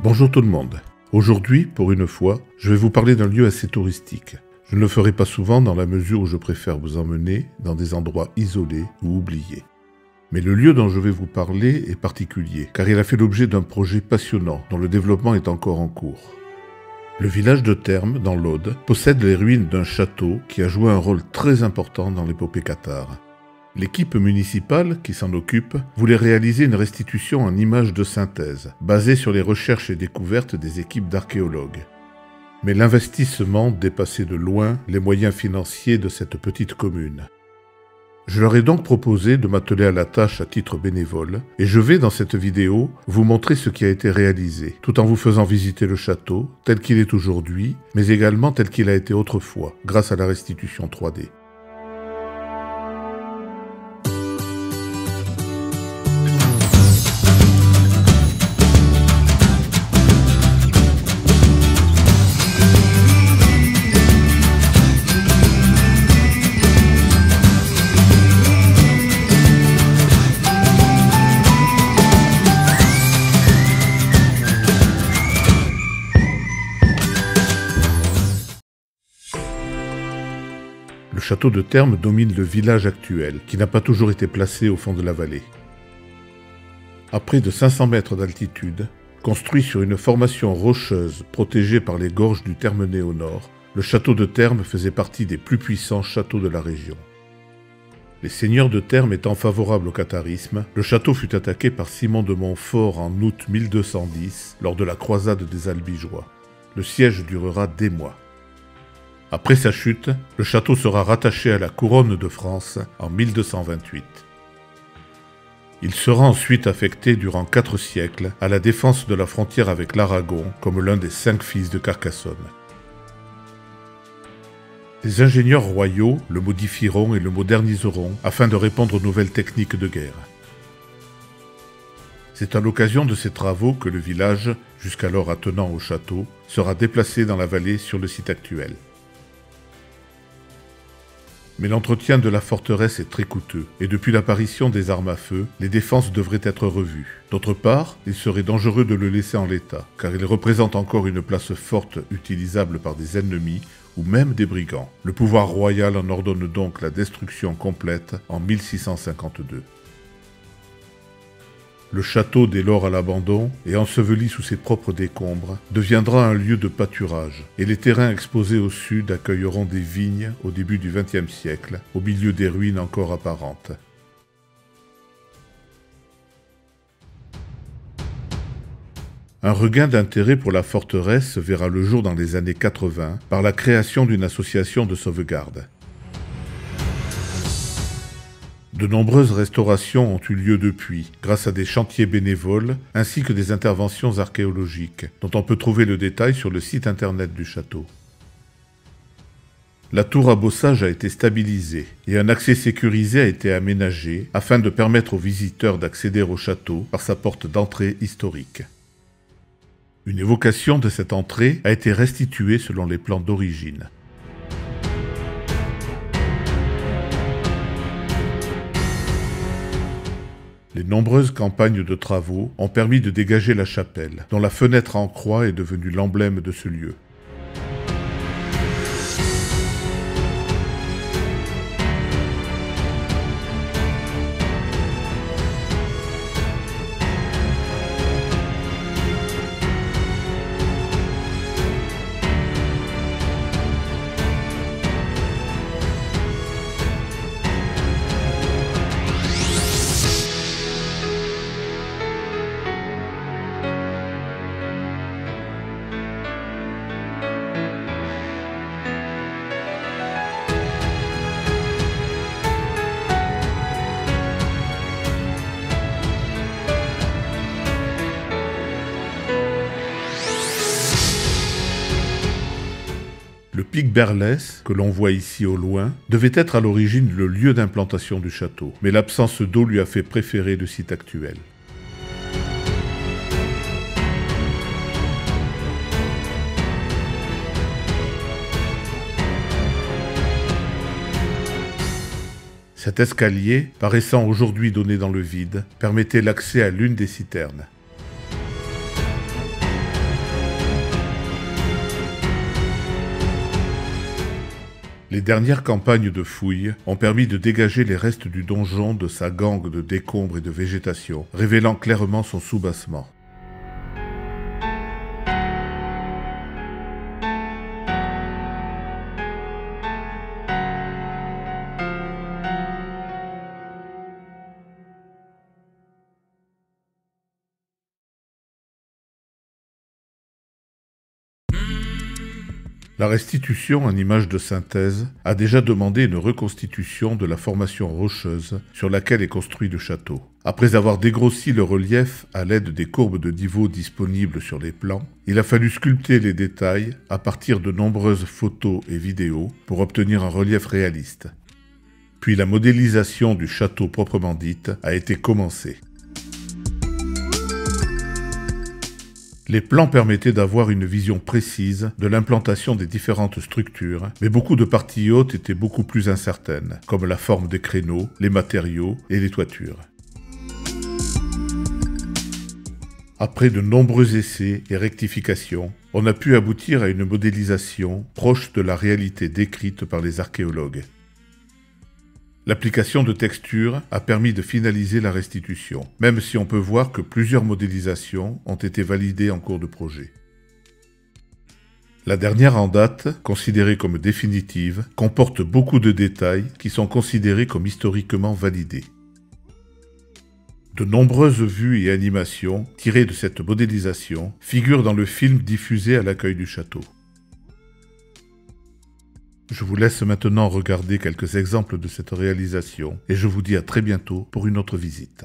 Bonjour tout le monde. Aujourd'hui, pour une fois, je vais vous parler d'un lieu assez touristique. Je ne le ferai pas souvent dans la mesure où je préfère vous emmener dans des endroits isolés ou oubliés. Mais le lieu dont je vais vous parler est particulier, car il a fait l'objet d'un projet passionnant dont le développement est encore en cours. Le village de Termes, dans l'Aude, possède les ruines d'un château qui a joué un rôle très important dans l'épopée cathare. L'équipe municipale qui s'en occupe voulait réaliser une restitution en images de synthèse, basée sur les recherches et découvertes des équipes d'archéologues. Mais l'investissement dépassait de loin les moyens financiers de cette petite commune. Je leur ai donc proposé de m'atteler à la tâche à titre bénévole, et je vais dans cette vidéo vous montrer ce qui a été réalisé, tout en vous faisant visiter le château tel qu'il est aujourd'hui, mais également tel qu'il a été autrefois, grâce à la restitution 3D. Le château de Termes domine le village actuel, qui n'a pas toujours été placé au fond de la vallée. À près de 500 mètres d'altitude, construit sur une formation rocheuse protégée par les gorges du Termenez au nord, le château de Termes faisait partie des plus puissants châteaux de la région. Les seigneurs de Termes étant favorables au catharisme, le château fut attaqué par Simon de Montfort en août 1210 lors de la croisade des Albigeois. Le siège durera des mois. Après sa chute, le château sera rattaché à la couronne de France en 1228. Il sera ensuite affecté durant 4 siècles à la défense de la frontière avec l'Aragon comme l'un des 5 fils de Carcassonne. Les ingénieurs royaux le modifieront et le moderniseront afin de répondre aux nouvelles techniques de guerre. C'est à l'occasion de ces travaux que le village, jusqu'alors attenant au château, sera déplacé dans la vallée sur le site actuel. Mais l'entretien de la forteresse est très coûteux, et depuis l'apparition des armes à feu, les défenses devraient être revues. D'autre part, il serait dangereux de le laisser en l'état, car il représente encore une place forte utilisable par des ennemis ou même des brigands. Le pouvoir royal en ordonne donc la destruction complète en 1652. Le château, dès lors à l'abandon et enseveli sous ses propres décombres, deviendra un lieu de pâturage, et les terrains exposés au sud accueilleront des vignes au début du XXe siècle, au milieu des ruines encore apparentes. Un regain d'intérêt pour la forteresse verra le jour dans les années 80 par la création d'une association de sauvegarde. De nombreuses restaurations ont eu lieu depuis, grâce à des chantiers bénévoles ainsi que des interventions archéologiques, dont on peut trouver le détail sur le site internet du château. La tour à bossage a été stabilisée et un accès sécurisé a été aménagé afin de permettre aux visiteurs d'accéder au château par sa porte d'entrée historique. Une évocation de cette entrée a été restituée selon les plans d'origine. Les nombreuses campagnes de travaux ont permis de dégager la chapelle, dont la fenêtre en croix est devenue l'emblème de ce lieu. Le pic Berlès, que l'on voit ici au loin, devait être à l'origine le lieu d'implantation du château, mais l'absence d'eau lui a fait préférer le site actuel. Cet escalier, paraissant aujourd'hui donné dans le vide, permettait l'accès à l'une des citernes. Les dernières campagnes de fouilles ont permis de dégager les restes du donjon de sa gangue de décombres et de végétation, révélant clairement son soubassement. La restitution en images de synthèse a déjà demandé une reconstitution de la formation rocheuse sur laquelle est construit le château. Après avoir dégrossi le relief à l'aide des courbes de niveau disponibles sur les plans, il a fallu sculpter les détails à partir de nombreuses photos et vidéos pour obtenir un relief réaliste. Puis la modélisation du château proprement dite a été commencée. Les plans permettaient d'avoir une vision précise de l'implantation des différentes structures, mais beaucoup de parties hautes étaient beaucoup plus incertaines, comme la forme des créneaux, les matériaux et les toitures. Après de nombreux essais et rectifications, on a pu aboutir à une modélisation proche de la réalité décrite par les archéologues. L'application de textures a permis de finaliser la restitution, même si on peut voir que plusieurs modélisations ont été validées en cours de projet. La dernière en date, considérée comme définitive, comporte beaucoup de détails qui sont considérés comme historiquement validés. De nombreuses vues et animations tirées de cette modélisation figurent dans le film diffusé à l'accueil du château. Je vous laisse maintenant regarder quelques exemples de cette réalisation et je vous dis à très bientôt pour une autre visite.